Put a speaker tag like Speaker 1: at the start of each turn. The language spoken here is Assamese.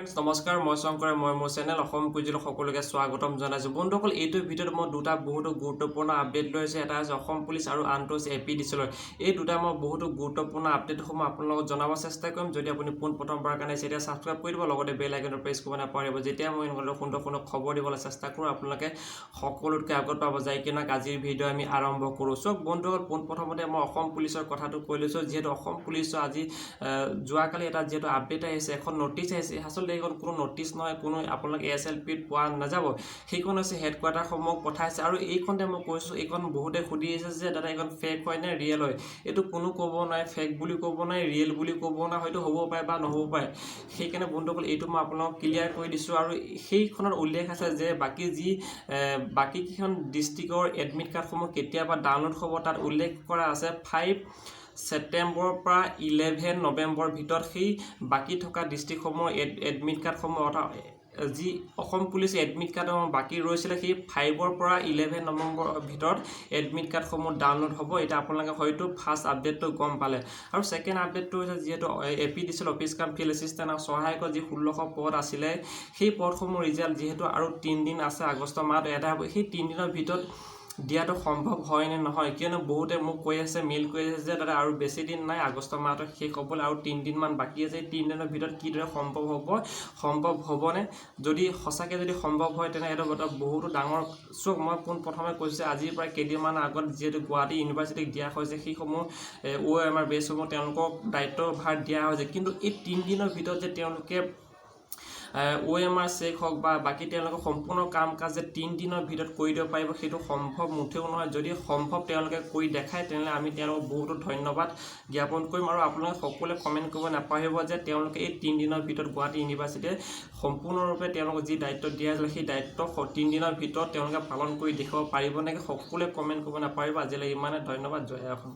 Speaker 1: ফ্ৰেণ্ডছ নমস্কাৰ, মই শংকৰে মই মোৰ চেনেল অসম কুইজিল সকলোকে স্বাগতম জনাইছোঁ। বন্ধুসকল, এইটোৰ ভিডিঅ'ত মই দুটা বহুতো গুৰুত্বপূৰ্ণ আপডেট লৈ আহিছোঁ। এটা হৈছে অসম পুলিচ আৰু আনটো হৈছে APDCL। এই দুটা মই বহুতো গুৰুত্বপূৰ্ণ আপডেটসমূহ আপোনালোকক জনাব চেষ্টা কৰিম। যদি আপুনি পোনপ্ৰথমবাৰৰ কাৰণে তেতিয়া ছাবস্ক্ৰাইব কৰি দিব, লগতে বেল আইকনটো প্ৰেছ কৰিব নাপাহৰিব। যেতিয়া মই এনেকুৱা সুন্দৰ খবৰ দিবলৈ চেষ্টা কৰোঁ, আপোনালোকে সকলোতকৈ আগত পাব যায় কিনা আজিৰ ভিডিঅ' আমি আৰম্ভ কৰোঁ। চব বন্ধুসকল, পোনপ্ৰথমতে মই অসম পুলিচৰ কথাটো কৈ লৈছোঁ। যিহেতু অসম পুলিচৰ আজি যোৱাকালি এটা যিহেতু আপডেট আহিছে, এখন নটিচ আহিছে। আচলতে এইখন কোনো নটিচ নহয়, কোনো আপোনালোকে ASLPত পোৱা নাযাব। সেইখন হৈছে হেডকোৱাৰ্টাৰসমূহক পঠাইছে। আৰু এইখনতে মই কৈছোঁ, এইখন বহুতে সুধি আহিছে যে দাদা এইখন ফেক হয় নে ৰিয়েল হয়। এইটো কোনো ক'ব নোৱাৰে, ফেক বুলি ক'ব নোৱাৰে, ৰিয়েল বুলি ক'ব নোৱাৰে, হয়তো হ'ব পাৰে বা নহ'ব পাৰে। সেইকাৰণে বন্ধুসকল, এইটো মই আপোনালোকক ক্লিয়াৰ কৰি দিছোঁ। আৰু সেইখনত উল্লেখ আছে যে বাকী কেইখন ডিষ্ট্ৰিক্টৰ এডমিট কাৰ্ডসমূহ কেতিয়াবা ডাউনলোড হ'ব। তাত উল্লেখ কৰা আছে 5 ছেপ্টেম্বৰৰ পৰা 11 নৱেম্বৰৰ ভিতৰত সেই বাকী থকা ডিষ্ট্ৰিক্টসমূহৰ এডমিট কাৰ্ডসমূহ যি অসম পুলিচ এডমিট কাৰ্ডসমূহ বাকী ৰৈছিলে, সেই 5ৰ পৰা 11 নৱেম্বৰৰ ভিতৰত এডমিট কাৰ্ডসমূহ ডাউনলোড হ'ব। এতিয়া আপোনালোকে হয়তো ফাৰ্ষ্ট আপডেটটো গম পালে। আৰু ছেকেণ্ড আপডেটটো হৈছে যিহেতু APDCL অফিচ কাম ফিল্ড এছিষ্টেণ্ট আৰু সহায়কৰ যি 1600 পদ আছিলে, সেই পদসমূহ ৰিজাল্ট যিহেতু আৰু 3 দিন আছে, আগষ্ট মাহত এটা হ'ব। সেই 3 দিনৰ ভিতৰত দিয়াটো সম্ভৱ হয় নে নহয়, কিয়নো বহুতে মোক কৈ আছে, মেইল কৰি আছে যে দাদা আৰু বেছি দিন নাই, আগষ্ট মাহটো শেষ হ'বলৈ আৰু 3 দিনমান বাকী আছে। 3 দিনৰ ভিতৰত কিদৰে সম্ভৱ হ'বনে? যদি সঁচাকৈ যদি সম্ভৱ হয়, তেনেহ'লে বহুতো ডাঙৰ চোক। মই পোনপ্ৰথমে কৈছোঁ, আজিৰ পৰা কেইদিনমানৰ আগত যিহেতু গুৱাহাটী ইউনিভাৰ্চিটিক দিয়া হৈছে, সেইসমূহ OMR বেছসমূহ তেওঁলোকক দায়িত্বভাৰ দিয়া হৈছে। কিন্তু এই 3 দিনৰ ভিতৰত যে তেওঁলোকে OMR চেক হওক বা বাকী তেওঁলোকে সম্পূৰ্ণ কাম কাজ যে 3 দিনৰ ভিতৰত কৰি দিব পাৰিব, সেইটো সম্ভৱ মুঠেও নহয়। যদি সম্ভৱ তেওঁলোকে কৰি দেখায়, তেনেহ'লে আমি তেওঁলোকক বহুতো ধন্যবাদ জ্ঞাপন কৰিম। আৰু আপোনালোকে সকলোৱে কমেণ্ট কৰিব নাপাহৰিব যে তেওঁলোকে এই 3 দিনৰ ভিতৰত গুৱাহাটী ইউনিভাৰ্চিটিয়ে সম্পূৰ্ণৰূপে তেওঁলোকক যি দায়িত্ব দিয়া হৈছিলে, সেই দায়িত্ব 3 দিনৰ ভিতৰত তেওঁলোকে পালন কৰি দেখুৱাব পাৰিব নেকি? সকলোৱে কমেণ্ট কৰিব নাপাহৰিব। আজিলৈ ইমানে, ধন্যবাদ। জয় অসম।